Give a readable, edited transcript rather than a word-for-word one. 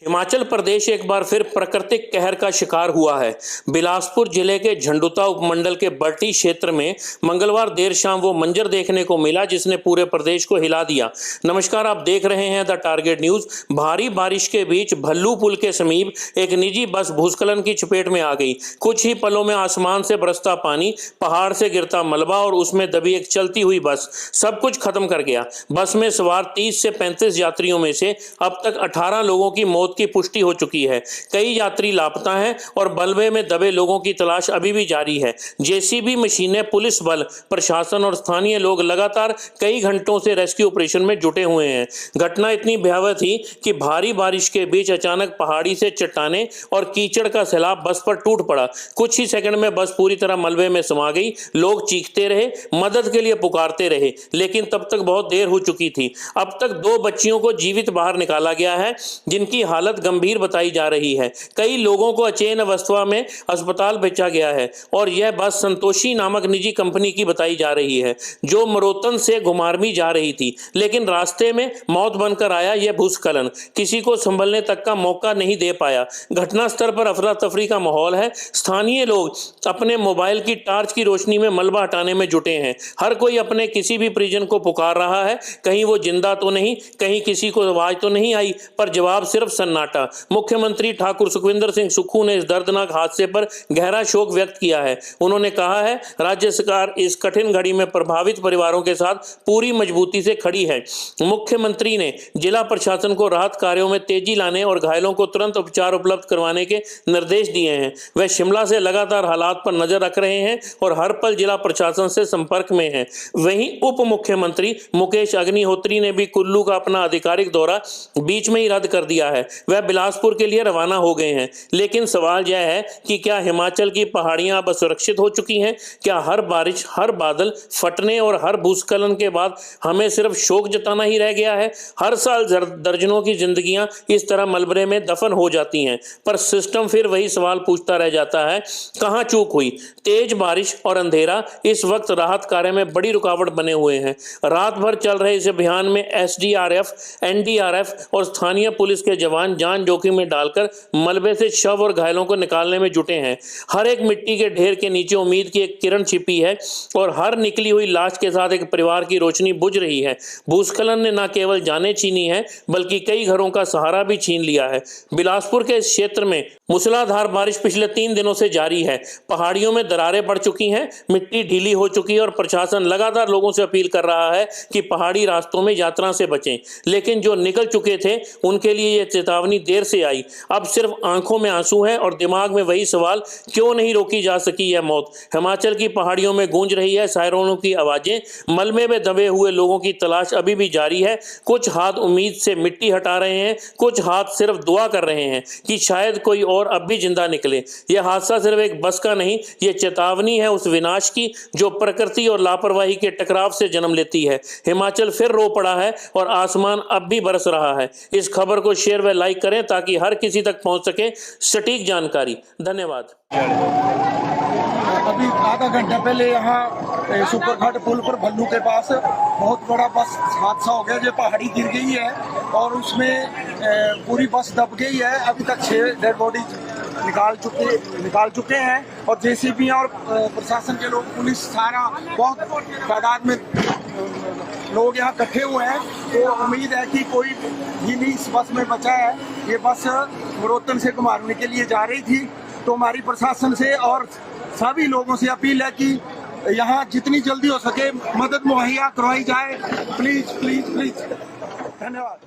हिमाचल प्रदेश एक बार फिर प्राकृतिक कहर का शिकार हुआ है। बिलासपुर जिले के झंडुता उपमंडल के बर्टी क्षेत्र में मंगलवार देर शाम वो मंजर देखने को मिला जिसने पूरे प्रदेश को हिला दिया। नमस्कार, आप देख रहे हैं द टारगेट न्यूज। भारी बारिश के बीच भल्लू पुल के समीप एक निजी बस भूस्खलन की चपेट में आ गई। कुछ ही पलों में आसमान से बरसता पानी, पहाड़ से गिरता मलबा और उसमें दबी एक चलती हुई बस सब कुछ खत्म कर गया। बस में सवार 30 से 35 यात्रियों में से अब तक 18 लोगों की मौत की पुष्टि हो चुकी है। कई यात्री लापता हैं और मलबे में दबे लोगों की तलाश अभी भी जारी है। जेसीबी मशीनें, पुलिस बल, प्रशासन और स्थानीय लोग लगातार कई घंटों से रेस्क्यू ऑपरेशन में जुटे हुए हैं। घटना इतनी भयावह थी कि भारी बारिश के बीच अचानक पहाड़ी से चट्टानें और कीचड़ का सैलाब बस पर टूट पड़ा। कुछ ही सेकंड में बस पूरी तरह मलबे में समा गई। लोग चीखते रहे, मदद के लिए पुकारते रहे, लेकिन तब तक बहुत देर हो चुकी थी। अब तक 2 बच्चियों को जीवित बाहर निकाला गया है जिनकी हालत गंभीर बताई जा रही है। कई लोगों को अचेन अवस्था में अस्पताल भेजा गया है और यह बस संतोषी नामक निजी कंपनी की बताई जा रही है जो मरोतन से घुमारवी जा रही थी, लेकिन रास्ते में मौत बनकर आया यह भूस्खलन किसी को संभलने तक का मौका नहीं दे पाया। घटनास्थल पर अफरा तफरी का माहौल है। स्थानीय लोग अपने मोबाइल की टार्च की रोशनी में मलबा हटाने में जुटे हैं। हर कोई अपने किसी भी परिजन को पुकार रहा है, कहीं वो जिंदा तो नहीं, कहीं किसी को आवाज तो नहीं आई, पर जवाब सिर्फ सन्नाटा। मुख्यमंत्री ठाकुर सुखविंदर सिंह सुक्खू ने इस दर्दनाक हादसे पर गहरा शोक व्यक्त किया है। उन्होंने कहा है, राज्य सरकार इस कठिन घड़ी में प्रभावित परिवारों के साथ पूरी मजबूती से खड़ी है। मुख्यमंत्री ने जिला प्रशासन को राहत कार्यों में तेजी लाने और घायलों को तुरंत उपचार उपलब्ध करवाने के निर्देश दिए हैं। वह शिमला से लगातार हालात पर नजर रख रहे हैं और हर पल जिला प्रशासन से संपर्क में हैं। वहीं उप मुख्यमंत्री मुकेश अग्निहोत्री ने भी कुल्लू का अपना आधिकारिक दौरा बीच में ही रद्द कर दिया है। वह बिलासपुर के लिए रवाना हो गए हैं। लेकिन सवाल यह है कि क्या हिमाचल की पहाड़ियां अब सुरक्षित हो चुकी हैं? क्या हर बारिश, हर बादल फटने और हर भूस्खलन के बाद हमें सिर्फ शोक जताना ही रह गया है? हर साल दर्जनों की जिंदगियां इस तरह मलबे में दफन हो जाती हैं, पर सिस्टम फिर वही सवाल पूछता रह जाता है, कहां चूक हुई? तेज बारिश और अंधेरा इस वक्त राहत कार्य में बड़ी रुकावट बने हुए हैं। रात भर चल रहे इस अभियान में एसडीआरएफ, एनडीआरएफ और स्थानीय पुलिस के जवान जान जोखिम में डालकर मलबे से शव और घायलों को निकालने में जुटे हैं। हर एक मिट्टी के ढेर के नीचे उम्मीद की एक किरण छिपी है और हर निकली हुई लाश के साथ एक परिवार की रोशनी बुझ रही है। भूस्खलन ने न केवल जानें छीनी है बल्कि कई घरों का सहारा भी छीन लिया है। बिलासपुर के इस क्षेत्र में मूसलाधार बारिश पिछले 3 दिनों से जारी है। पहाड़ियों में दरारें पड़ चुकी हैं, मिट्टी ढीली हो चुकी है और प्रशासन लगातार लोगों से अपील कर रहा है कि पहाड़ी रास्तों में यात्रा से बचें। लेकिन जो निकल चुके थे उनके लिए यह चेतावनी देर से आई। अब सिर्फ आंखों में आंसू हैं और दिमाग में वही सवाल, क्यों नहीं रोकी जा सकी यह मौत? हिमाचल की पहाड़ियों में गूंज रही है सायरनों की आवाजें। मलबे में दबे हुए लोगों की तलाश अभी भी जारी है। कुछ हाथ उम्मीद से मिट्टी हटा रहे हैं, कुछ हाथ सिर्फ दुआ कर रहे हैं कि शायद कोई और अब भी जिंदा निकले। यह हादसा सिर्फ एक बस का नहीं, यह चेतावनी है उस विनाश की जो प्रकृति और लापरवाही के टकराव से जन्म लेती है। हिमाचल फिर रो पड़ा है और आसमान अब भी बरस रहा है। इस खबर को शेयर व लाइक करें ताकि हर किसी तक पहुंच सके सटीक जानकारी। धन्यवाद। अभी आधा घंटा पहले यहाँ सुपरघाट पुल पर भल्लू के पास बहुत बड़ा बस हादसा हो गया। जो पहाड़ी गिर गई है और उसमें पूरी बस दब गई है। अभी तक 6 डेड बॉडी निकाल चुके हैं और जेसीबी और प्रशासन के लोग, पुलिस, सारा बहुत तादाद में लोग यहाँ इकट्ठे हुए हैं। तो उम्मीद है कि कोई भी नहीं इस बस में बचा है। ये बस मरोतन से घुमारवी के लिए जा रही थी। तो हमारी प्रशासन से और सभी लोगों से अपील है कि यहाँ जितनी जल्दी हो सके मदद मुहैया करवाई जाए। Please please please. धन्यवाद।